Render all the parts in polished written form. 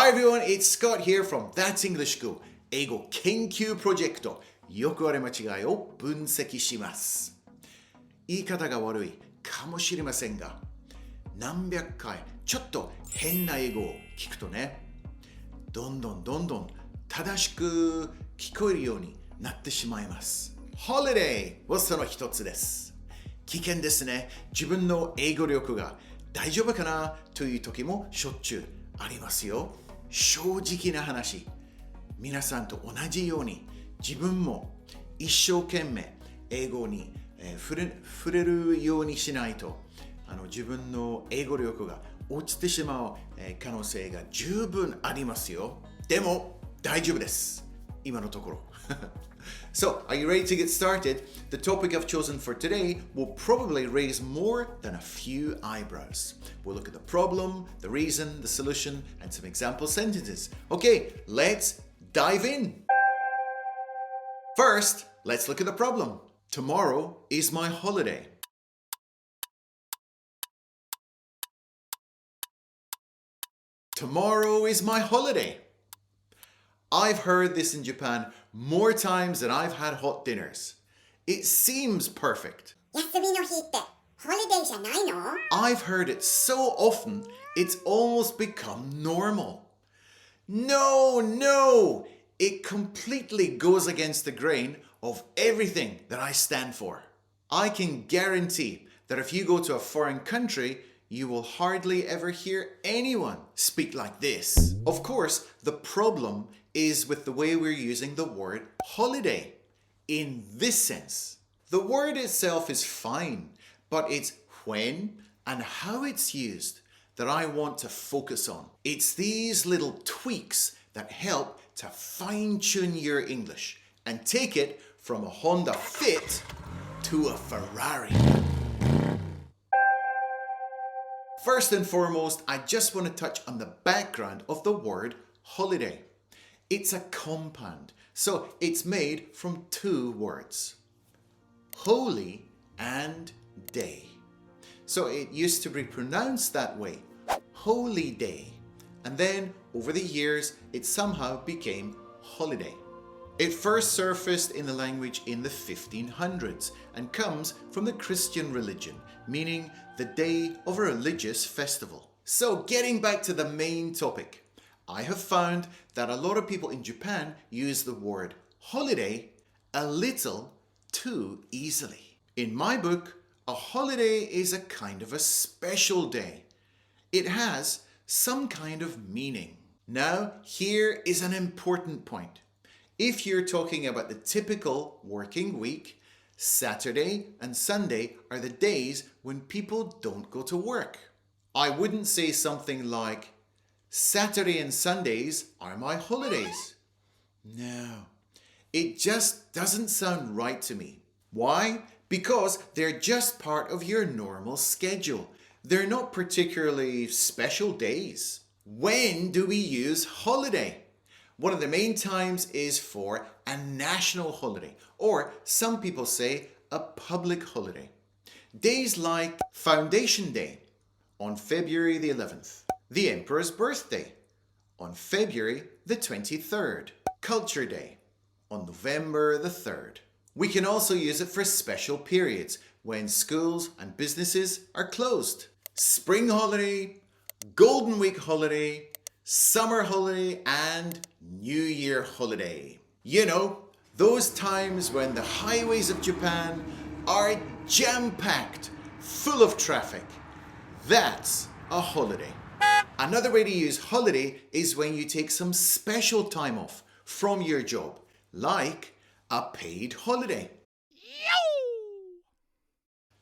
Hi everyone, it's Scott here from That's English School 英語研究プロジェクトよくある間違いを分析します。言い方が悪いかもしれませんが、何百回ちょっと変な英語を聞くとね、どんどん正しく聞こえるようになってしまいます。Holiday はその一つです。危険ですね。自分の英語力が大丈夫かなという時もしょっちゅうありますよ。正直な話、皆さんと同じように自分も一生懸命英語に触れるようにしないと自分の英語力が落ちてしまう可能性が十分ありますよ。でも大丈夫です。今のところ。So, are you ready to get started? The topic I've chosen for today will probably raise more than a few eyebrows. We'll look at the problem, the reason, the solution, and some example sentences. Okay, let's dive in. First, let's look at the problem. Tomorrow is my holiday. Tomorrow is my holiday.I've heard this in Japan more times than I've had hot dinners. It seems perfect. 休みの日ってホリデーじゃないの? I've heard it so often, it's almost become normal. No! It completely goes against the grain of everything that I stand for. I can guarantee that if you go to a foreign country, you will hardly ever hear anyone speak like this. Of course, the problem is with the way we're using the word holiday in this sense. The word itself is fine, but it's when and how it's used that I want to focus on. It's these little tweaks that help to fine-tune your English and take it from a Honda Fit to a Ferrari.First and foremost, I just want to touch on the background of the word holiday. It's a compound, so it's made from two words, holy and day. So it used to be pronounced that way, holy day. And then over the years, it somehow became holiday. It first surfaced in the language in the 1500s and comes from the Christian religion, meaning the day of a religious festival. So getting back to the main topic, I have found that a lot of people in Japan use the word holiday a little too easily. In my book, a holiday is a kind of a special day. It has some kind of meaning. Now, here is an important point.If you're talking about the typical working week, Saturday and Sunday are the days when people don't go to work. I wouldn't say something like, Saturday and Sundays are my holidays. No, it just doesn't sound right to me. Why? Because they're just part of your normal schedule. They're not particularly special days. When do we use holiday?One of the main times is for a national holiday, or some people say a public holiday. Days like Foundation Day on February the 11th, the Emperor's Birthday on February the 23rd, Culture Day on November the 3rd. We can also use it for special periods when schools and businesses are closed. Spring holiday, Golden Week holiday, summer holiday, and New Year holiday. You know, those times when the highways of Japan are jam-packed, full of traffic. That's a holiday. Another way to use holiday is when you take some special time off from your job, like a paid holiday.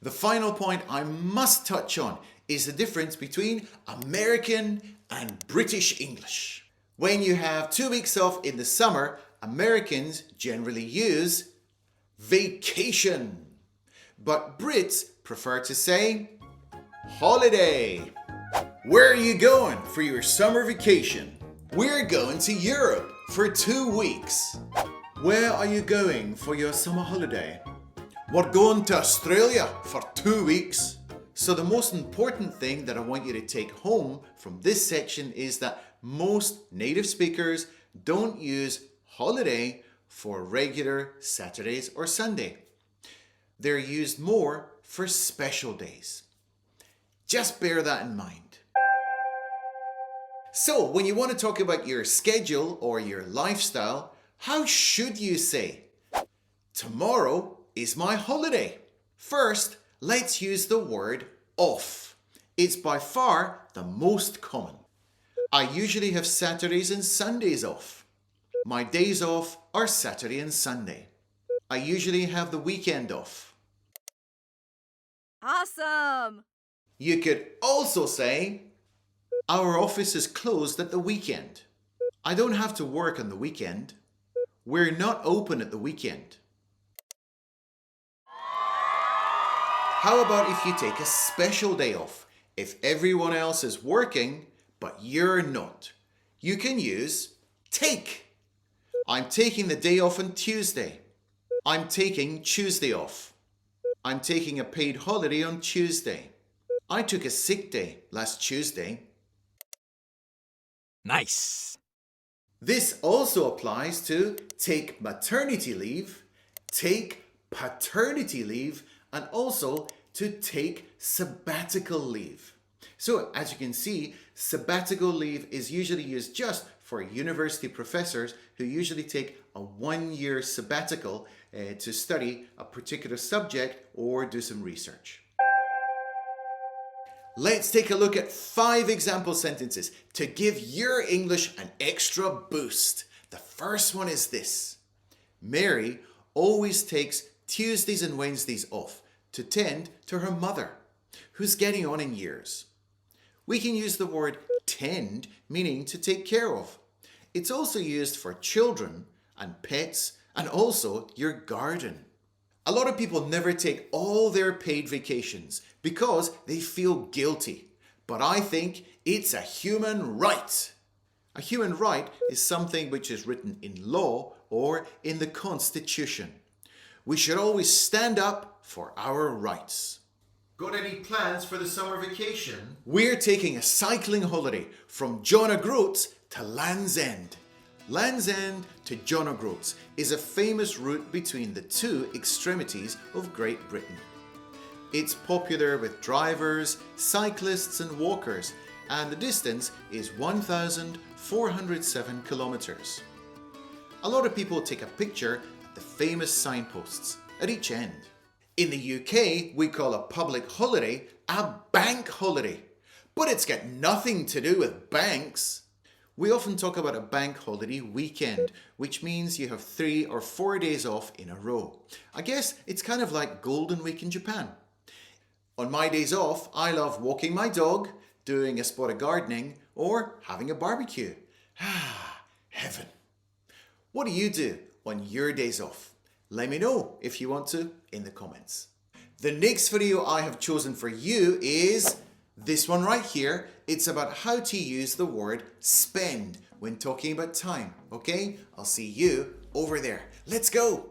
The final point I must touch on is the difference between American and British English. When you have 2 weeks off in the summer, Americans generally use vacation. But Brits prefer to say holiday. Where are you going for your summer vacation? We're going to Europe for 2 weeks. Where are you going for your summer holiday? We're going to Australia for 2 weeks. So the most important thing that I want you to take home from this section is that most native speakers don't use holiday for regular Saturdays or Sunday. They're used more for special days. Just bear that in mind. So, when you want to talk about your schedule or your lifestyle, how should you say, tomorrow is my holiday? First, let's use the word off. It's by far the most common. I usually have Saturdays and Sundays off. My days off are Saturday and Sunday. I usually have the weekend off. Awesome! You could also say, our office is closed at the weekend. I don't have to work on the weekend. We're not open at the weekend. How about if you take a special day off? If everyone else is working, but you're not, you can use take. I'm taking the day off on Tuesday. I'm taking Tuesday off. I'm taking a paid holiday on Tuesday. I took a sick day last Tuesday. Nice! This also applies to take maternity leave, take paternity leave, and also to take sabbatical leave. So, as you can see, sabbatical leave is usually used just for university professors who usually take a 1-year sabbatical to study a particular subject or do some research. Let's take a look at 5 example sentences to give your English an extra boost. The first one is this. Mary always takes Tuesdays and Wednesdays off to tend to her mother, who's getting on in years. We can use the word tend, meaning to take care of. It's also used for children and pets and also your garden. A lot of people never take all their paid vacations because they feel guilty. But I think it's a human right. A human right is something which is written in law or in the Constitution. We should always stand up for our rights. Got any plans for the summer vacation? We're taking a cycling holiday from John O'Groats to Land's End. Land's End to John O'Groats is a famous route between the 2 extremities of Great Britain. It's popular with drivers, cyclists and walkers, and the distance is 1,407 kilometers. A lot of people take a picture at the famous signposts at each end. In the UK, we call a public holiday a bank holiday, but it's got nothing to do with banks. We often talk about a bank holiday weekend, which means you have 3 or 4 days off in a row. I guess it's kind of like Golden Week in Japan. On my days off, I love walking my dog, doing a spot of gardening, or having a barbecue. Ah, heaven. What do you do on your days off? Let me know if you want to in the comments. The next video I have chosen for you is this one right here. It's about how to use the word spend when talking about time. Okay? I'll see you over there. Let's go.